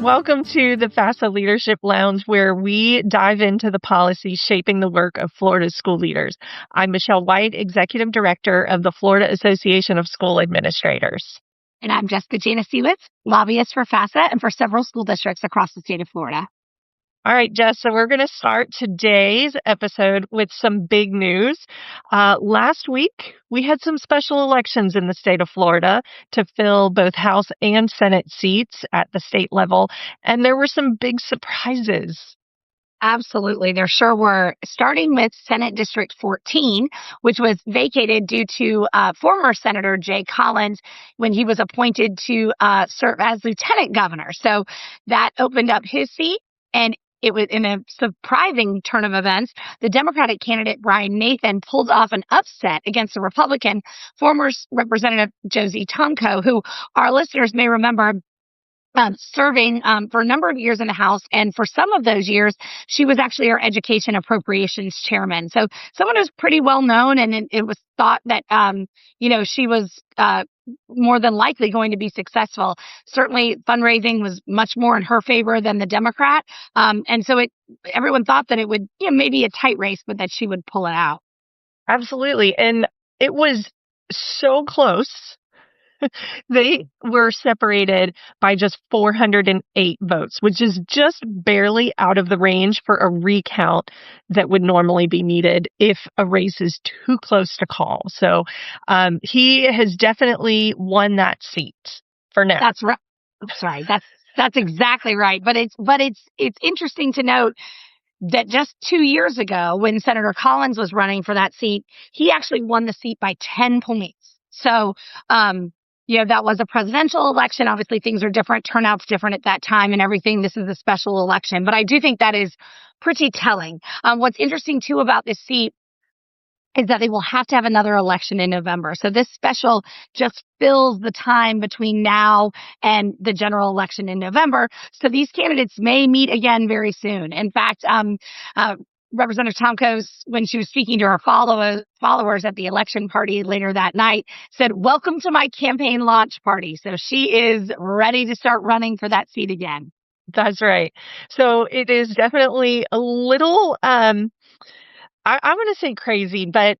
Welcome to the FAFSA Leadership Lounge, where we dive into the policies shaping the work of Florida's school leaders. I'm Michelle White, Executive Director of the Florida Association of School Administrators. And I'm Jessica Janasiewicz, lobbyist for FAFSA and for several school districts across the state of Florida. All right, Jess, so we're going to start today's episode with some big news. Last week, we had some special elections in the state of Florida to fill both House and Senate seats at the state level, and there were some big surprises. Absolutely. There sure were, starting with Senate District 14, which was vacated due to former Senator Jay Collins when he was appointed to serve as lieutenant governor. So that opened up his seat, and it was in a surprising turn of events. The Democratic candidate Brian Nathan pulled off an upset against the Republican former Representative Josie Tomko, who our listeners may remember serving for a number of years in the House. And for some of those years, she was actually our education appropriations chairman. So someone who's pretty well known, and it was thought that, she was more than likely going to be successful. Certainly fundraising was much more in her favor than the Democrat. And so everyone thought that it would, maybe a tight race, but that she would pull it out. Absolutely. And it was so close. They were separated by just 408 votes, which is just barely out of the range for a recount that would normally be needed if a race is too close to call. So he has definitely won that seat for now. That's right. Sorry, that's exactly right. But it's interesting to note that just 2 years ago, when Senator Collins was running for that seat, he actually won the seat by 10 points. So, that was a presidential election. Obviously, things are different. Turnout's different at that time and everything. This is a special election. But I do think that is pretty telling. What's interesting, too, about this seat is that they will have to have another election in November. So this special just fills the time between now and the general election in November. So these candidates may meet again very soon. In fact, Representative Tomko, when she was speaking to her followers at the election party later that night, said, "Welcome to my campaign launch party." So she is ready to start running for that seat again. That's right. So it is definitely a little, I'm going to say crazy, but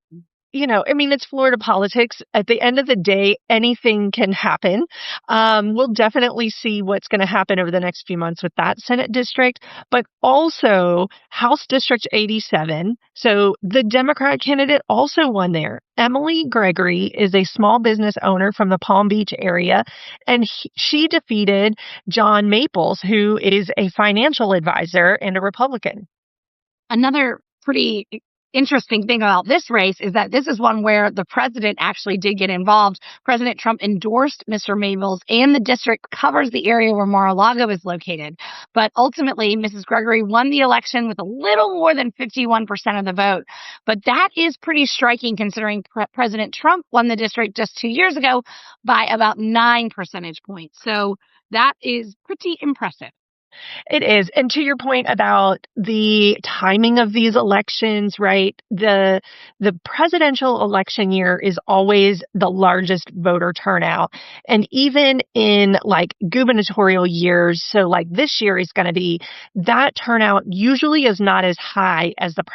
it's Florida politics. At the end of the day, anything can happen. We'll definitely see what's going to happen over the next few months with that Senate district, but also House District 87. So the Democrat candidate also won there. Emily Gregory is a small business owner from the Palm Beach area, and she defeated John Maples, who is a financial advisor and a Republican. Another pretty interesting thing about this race is that this is one where the president actually did get involved. President Trump endorsed Mr. Maples, and the district covers the area where Mar-a-Lago is located. But ultimately, Mrs. Gregory won the election with a little more than 51% of the vote. But that is pretty striking, considering President Trump won the district just 2 years ago by about 9 percentage points. So that is pretty impressive. It is. And to your point about the timing of these elections, right? The presidential election year is always the largest voter turnout. And even in like gubernatorial years, so like this year is going to be, that turnout usually is not as high as the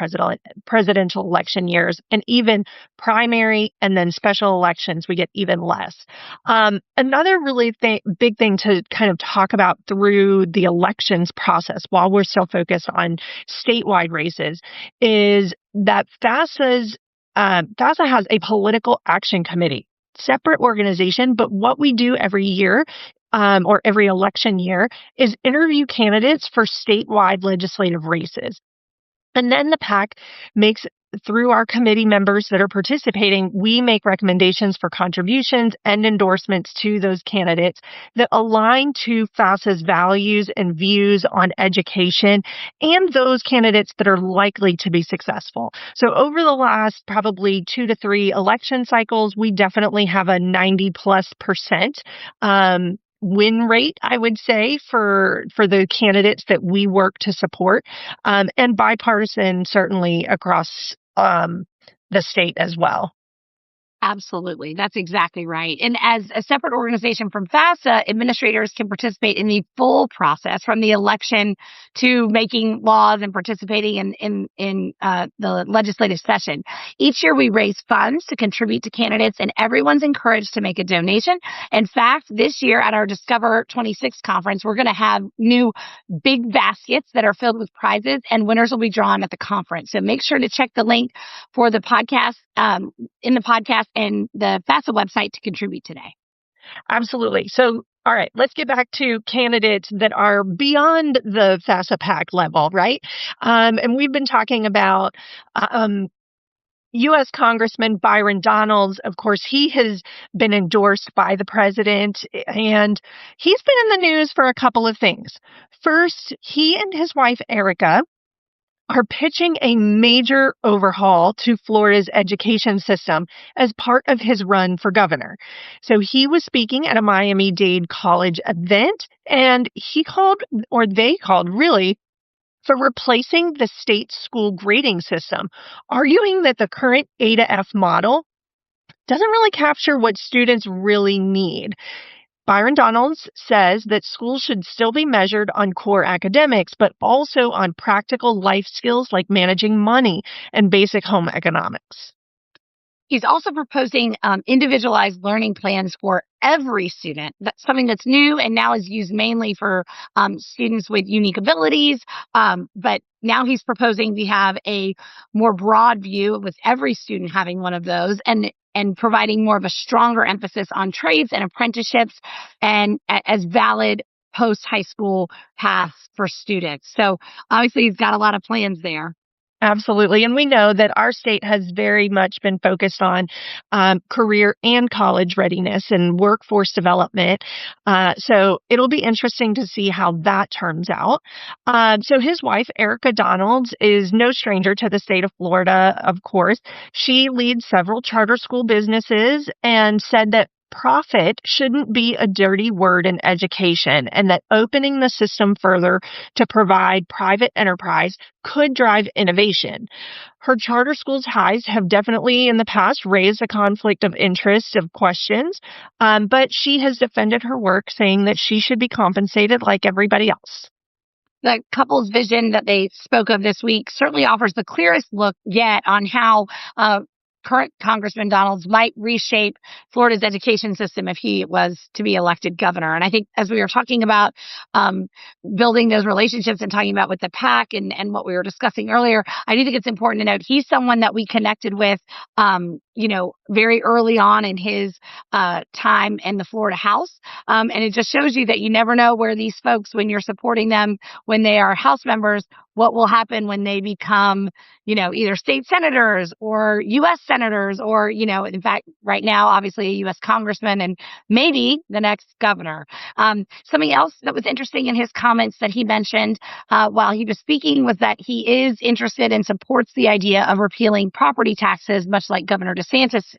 presidential election years. And even primary and then special elections, we get even less. Another really big thing to kind of talk about through the elections process, while we're still focused on statewide races, is that FAFSA has a political action committee, separate organization, but what we do every year or every election year is interview candidates for statewide legislative races. And then the PAC makes, through our committee members that are participating, we make recommendations for contributions and endorsements to those candidates that align to FAFSA's values and views on education and those candidates that are likely to be successful. So over the last probably 2 to 3 election cycles, we definitely have a 90+% win rate, I would say, for the candidates that we work to support, and bipartisan certainly across the state as well. Absolutely. That's exactly right. And as a separate organization from FAFSA, administrators can participate in the full process from the election to making laws and participating in the legislative session. Each year, we raise funds to contribute to candidates, and everyone's encouraged to make a donation. In fact, this year at our Discover 26 conference, we're going to have new big baskets that are filled with prizes, and winners will be drawn at the conference. So make sure to check the link for the podcast in the podcast and the FAFSA website to contribute today. Absolutely. So, all right, let's get back to candidates that are beyond the FAFSA PAC level, right? And we've been talking about U.S. Congressman Byron Donalds. Of course, he has been endorsed by the president, and he's been in the news for a couple of things. First, he and his wife, Erica, are pitching a major overhaul to Florida's education system as part of his run for governor. So he was speaking at a Miami-Dade college event, and they called really, for replacing the state school grading system, arguing that the current A to F model doesn't really capture what students really need. Byron Donalds says that schools should still be measured on core academics, but also on practical life skills like managing money and basic home economics. He's also proposing individualized learning plans for every student. That's something that's new and now is used mainly for students with unique abilities. But now he's proposing we have a more broad view with every student having one of those, and providing more of a stronger emphasis on trades and apprenticeships and as valid post high school paths for students. So obviously he's got a lot of plans there. Absolutely. And we know that our state has very much been focused on career and college readiness and workforce development. So it'll be interesting to see how that turns out. So his wife, Erica Donalds, is no stranger to the state of Florida, of course. She leads several charter school businesses and said that profit shouldn't be a dirty word in education, and that opening the system further to provide private enterprise could drive innovation. Her charter school ties have definitely in the past raised a conflict of interest of questions, but she has defended her work, saying that she should be compensated like everybody else. The couple's vision that they spoke of this week certainly offers the clearest look yet on how current Congressman Donalds might reshape Florida's education system if he was to be elected governor. And I think as we were talking about building those relationships and talking about with the PAC and what we were discussing earlier, I do think it's important to note he's someone that we connected with, very early on in his time in the Florida House. And it just shows you that you never know where these folks, when you're supporting them, when they are House members, what will happen when they become, either state senators or U.S. senators or, in fact, right now, obviously a U.S. congressman and maybe the next governor. Something else that was interesting in his comments that he mentioned while he was speaking was that he is interested and supports the idea of repealing property taxes, much like Governor DeSantis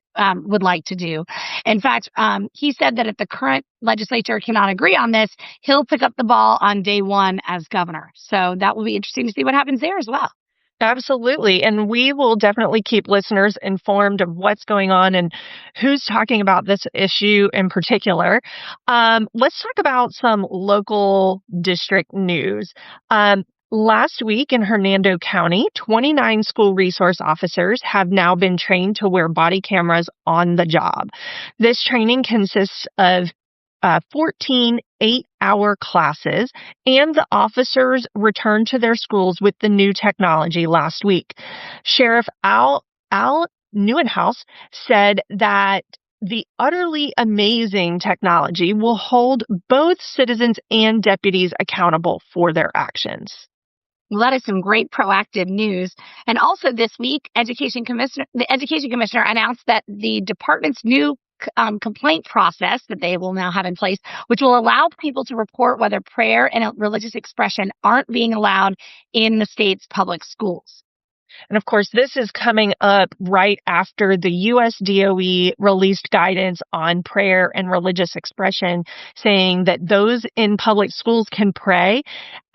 would like to do. In fact, he said that if the current legislature cannot agree on this, he'll pick up the ball on day one as governor. So that will be interesting to see what happens there as well. Absolutely. And we will definitely keep listeners informed of what's going on and who's talking about this issue in particular. Let's talk about some local district news. Last week in Hernando County, 29 school resource officers have now been trained to wear body cameras on the job. This training consists of 14 8-hour classes, and the officers returned to their schools with the new technology last week. Sheriff Al Neuenhaus said that the utterly amazing technology will hold both citizens and deputies accountable for their actions. Well, that is some great proactive news. And also this week, the Education Commissioner announced that the department's new complaint process that they will now have in place, which will allow people to report whether prayer and religious expression aren't being allowed in the state's public schools. And of course, this is coming up right after the US DOE released guidance on prayer and religious expression, saying that those in public schools can pray,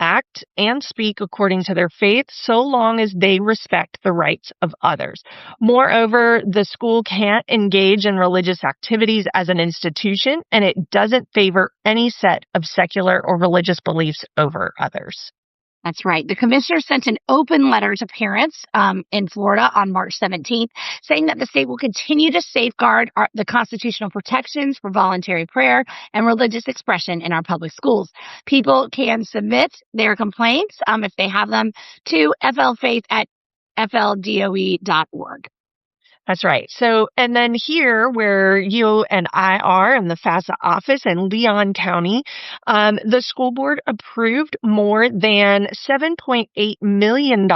act, and speak according to their faith so long as they respect the rights of others. Moreover, the school can't engage in religious activities as an institution, and it doesn't favor any set of secular or religious beliefs over others. That's right. The commissioner sent an open letter to parents in Florida on March 17th, saying that the state will continue to safeguard the constitutional protections for voluntary prayer and religious expression in our public schools. People can submit their complaints, if they have them, to flfaith@fldoe.org. That's right. So, and then here where you and I are in the FAFSA office in Leon County, the school board approved more than $7.8 million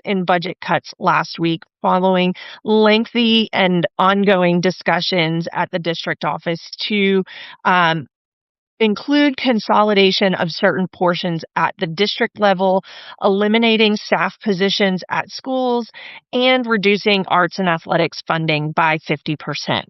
in budget cuts last week following lengthy and ongoing discussions at the district office to include consolidation of certain portions at the district level, eliminating staff positions at schools, and reducing arts and athletics funding by 50%.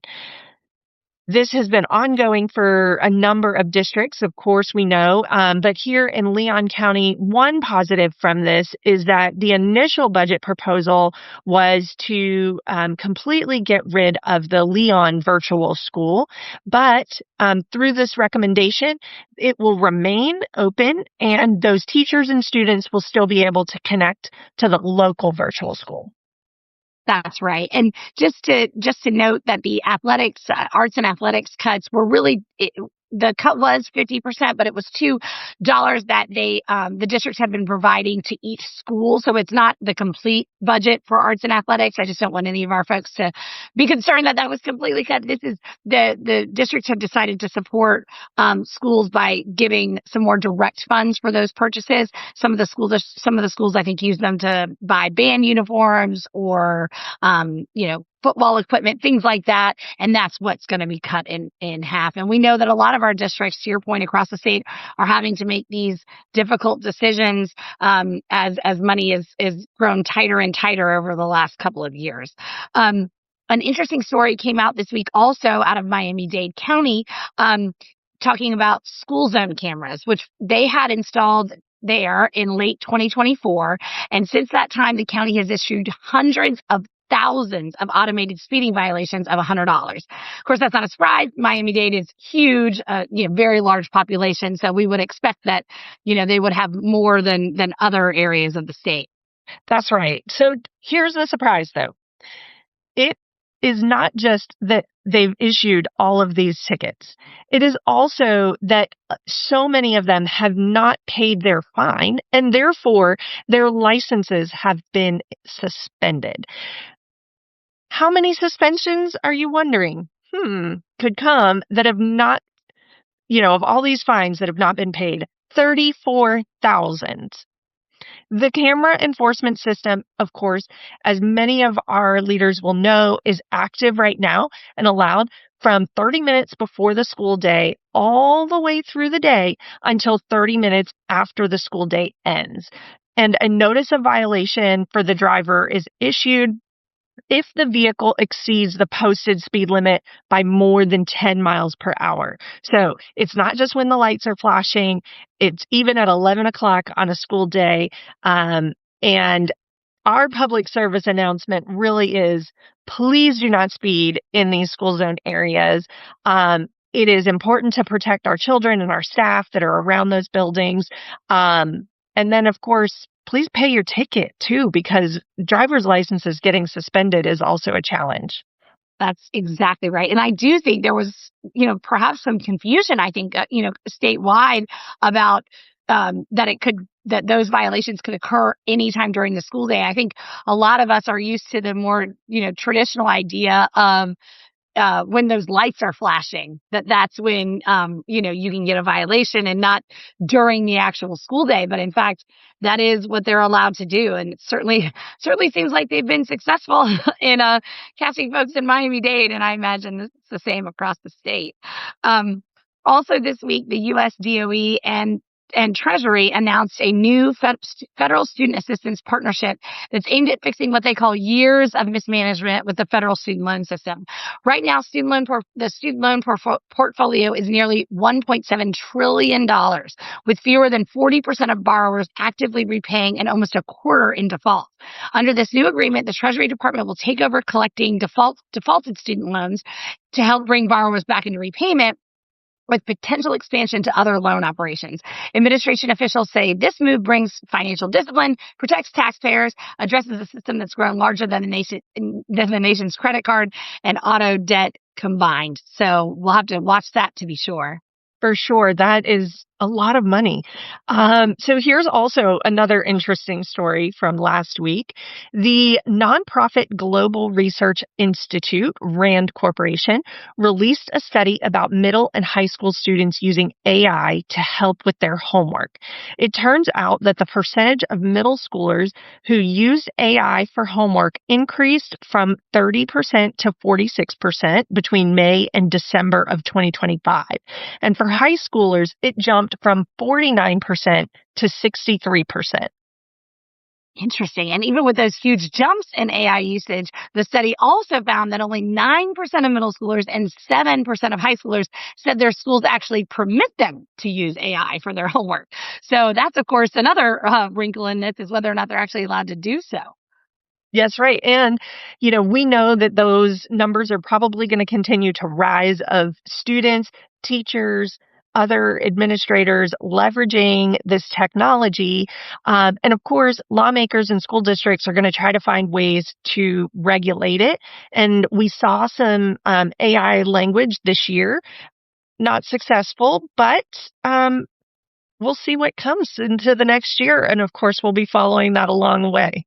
This has been ongoing for a number of districts, of course, we know. But here in Leon County, one positive from this is that the initial budget proposal was to completely get rid of the Leon virtual school. But through this recommendation, it will remain open, and those teachers and students will still be able to connect to the local virtual school. That's right. And just to note that the athletics, arts and athletics cuts were the cut was 50%, but it was $2 that the districts have been providing to each school. So it's not the complete budget for arts and athletics. I just don't want any of our folks to be concerned that was completely cut. This is the districts have decided to support schools by giving some more direct funds for those purchases. Some of the schools I think use them to buy band uniforms or football equipment, things like that. And that's what's going to be cut in half. And we know that a lot of our districts, to your point, across the state are having to make these difficult decisions as money is grown tighter and tighter over the last couple of years. An interesting story came out this week also out of Miami-Dade County, talking about school zone cameras, which they had installed there in late 2024. And since that time, the county has issued hundreds of thousands of automated speeding violations of $100. Of course, that's not a surprise. Miami-Dade is huge, very large population. So we would expect that, they would have more than other areas of the state. That's right. So here's the surprise, though. It is not just that they've issued all of these tickets. It is also that so many of them have not paid their fine, and therefore their licenses have been suspended. How many suspensions are you wondering? Could come that have not, of all these fines that have not been paid, 34,000. The camera enforcement system, of course, as many of our leaders will know, is active right now and allowed from 30 minutes before the school day all the way through the day until 30 minutes after the school day ends. And a notice of violation for the driver is issued if the vehicle exceeds the posted speed limit by more than 10 miles per hour. So it's not just when the lights are flashing, it's even at 11 o'clock on a school day. And our public service announcement really is, please do not speed in these school zone areas. It is important to protect our children and our staff that are around those buildings. And then, of course, please pay your ticket, too, because driver's licenses getting suspended is also a challenge. That's exactly right. And I do think there was, perhaps some confusion, I think, statewide about that those violations could occur anytime during the school day. I think a lot of us are used to the more, traditional idea of when those lights are flashing, that's when, you can get a violation and not during the actual school day. But in fact, that is what they're allowed to do. And it certainly seems like they've been successful in catching folks in Miami-Dade. And I imagine it's the same across the state. Also this week, the US DOE and and Treasury announced a new federal student assistance partnership that's aimed at fixing what they call years of mismanagement with the federal student loan system. Right now, the student loan portfolio is nearly $1.7 trillion, with fewer than 40% of borrowers actively repaying and almost a quarter in default. Under this new agreement, the Treasury Department will take over collecting defaulted student loans to help bring borrowers back into repayment, with potential expansion to other loan operations. Administration officials say this move brings financial discipline, protects taxpayers, addresses a system that's grown larger than the nation's credit card and auto debt combined. So we'll have to watch that to be sure. For sure. That is a lot of money. So here's also another interesting story from last week. The nonprofit Global Research Institute, RAND Corporation, released a study about middle and high school students using AI to help with their homework. It turns out that the percentage of middle schoolers who used AI for homework increased from 30% to 46% between May and December of 2025. And for high schoolers, it jumped from 49% to 63%. Interesting. And even with those huge jumps in AI usage, the study also found that only 9% of middle schoolers and 7% of high schoolers said their schools actually permit them to use AI for their homework. So that's, of course, another wrinkle in this, is whether or not they're actually allowed to do so. Yes, right. And, we know that those numbers are probably going to continue to rise, of students, teachers, other administrators leveraging this technology. And of course, lawmakers and school districts are going to try to find ways to regulate it. And we saw some AI language this year, not successful, but we'll see what comes into the next year. And of course, we'll be following that along the way.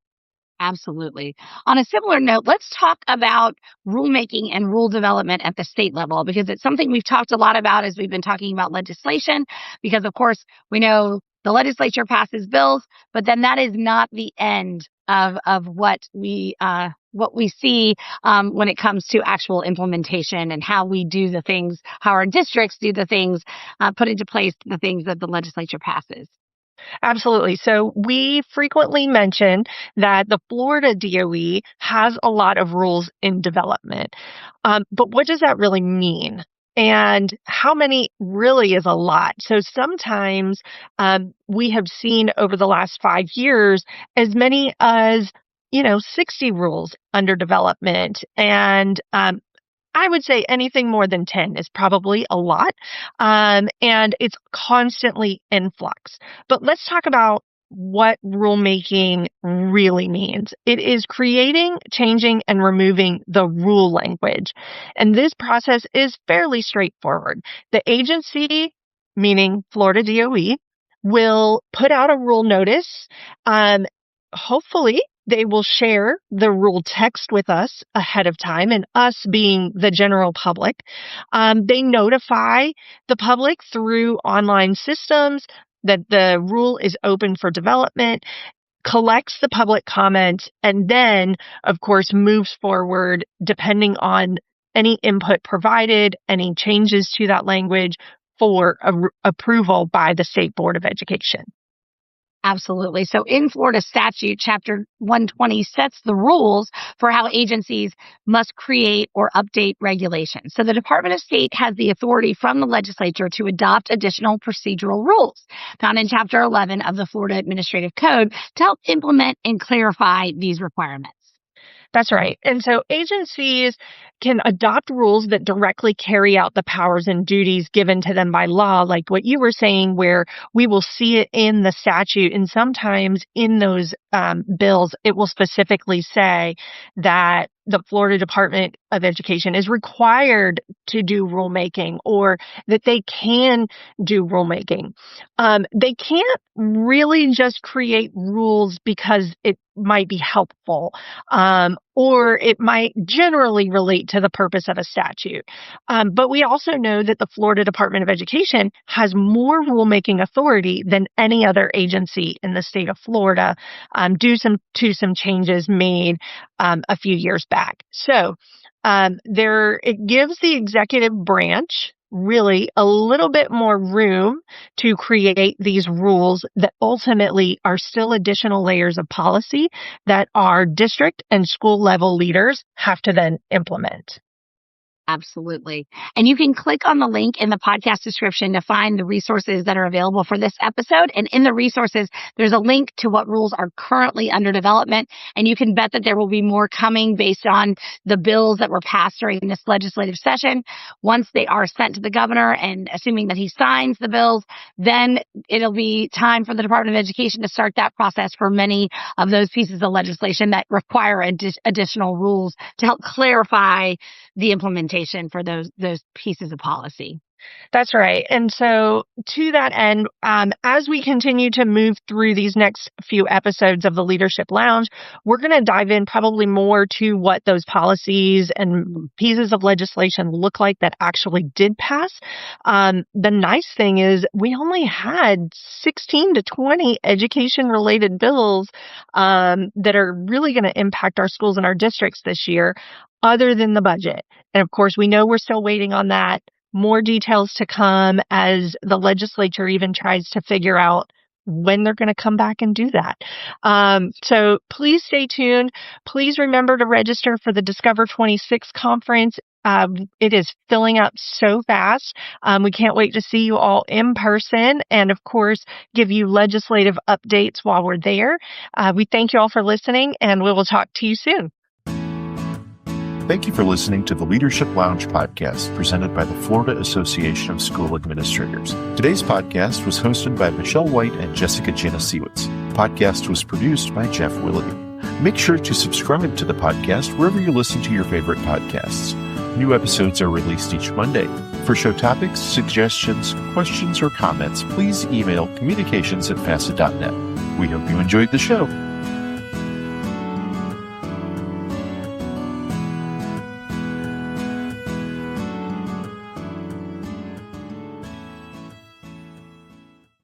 Absolutely. On a similar note, let's talk about rulemaking and rule development at the state level, because it's something we've talked a lot about as we've been talking about legislation, because of course we know the legislature passes bills, but then that is not the end of what we see when it comes to actual implementation and how we do the things, how our districts do the things, put into place the things that the legislature passes. Absolutely. So we frequently mention that the Florida DOE has a lot of rules in development. But what does that really mean? And how many really is a lot? So sometimes we have seen over the last 5 years as many as 60 rules under development. And I would say anything more than 10 is probably a lot. And it's constantly in flux. But let's talk about what rulemaking really means. It is creating, changing, and removing the rule language. And this process is fairly straightforward. The agency, meaning Florida DOE, will put out a rule notice. Hopefully, they will share the rule text with us ahead of time, and us being the general public. They notify the public through online systems that the rule is open for development, collects the public comment, and then, of course, moves forward depending on any input provided, any changes to that language for approval by the State Board of Education. Absolutely. So in Florida statute, Chapter 120 sets the rules for how agencies must create or update regulations. So the Department of State has the authority from the legislature to adopt additional procedural rules found in Chapter 11 of the Florida Administrative Code to help implement and clarify these requirements. That's right. And so agencies can adopt rules that directly carry out the powers and duties given to them by law, like what you were saying, where we will see it in the statute. And sometimes in those bills, it will specifically say that the Florida Department of Education is required to do rulemaking, or that they can do rulemaking. They can't really just create rules because it might be helpful, or it might generally relate to the purpose of a statute. But we also know that the Florida Department of Education has more rulemaking authority than any other agency in the state of Florida, due to some changes made a few years back. So it gives the executive branch really a little bit more room to create these rules that ultimately are still additional layers of policy that our district and school level leaders have to then implement. Absolutely. And you can click on the link in the podcast description to find the resources that are available for this episode. And in the resources, there's a link to what rules are currently under development. And you can bet that there will be more coming based on the bills that were passed during this legislative session. Once they are sent to the governor, and assuming that he signs the bills, then it'll be time for the Department of Education to start that process for many of those pieces of legislation that require additional rules to help clarify the implementation for those pieces of policy. That's right. And so to that end, as we continue to move through these next few episodes of the Leadership Lounge, we're going to dive in probably more to what those policies and pieces of legislation look like that actually did pass. The nice thing is we only had 16 to 20 education-related bills that are really going to impact our schools and our districts this year, other than the budget. And of course, we know we're still waiting on that. More details to come as the legislature even tries to figure out when they're going to come back and do that. So please stay tuned. Please remember to register for the Discover 26 conference. It is filling up so fast. We can't wait to see you all in person and, of course, give you legislative updates while we're there. We thank you all for listening, and we will talk to you soon. Thank you for listening to the Leadership Lounge podcast presented by the Florida Association of School Administrators. Today's podcast was hosted by Michelle White and Jessica Janasiewicz. The podcast was produced by Jeff Willoughby. Make sure to subscribe to the podcast wherever you listen to your favorite podcasts. New episodes are released each Monday. For show topics, suggestions, questions, or comments, please email communications@facet.net. We hope you enjoyed the show.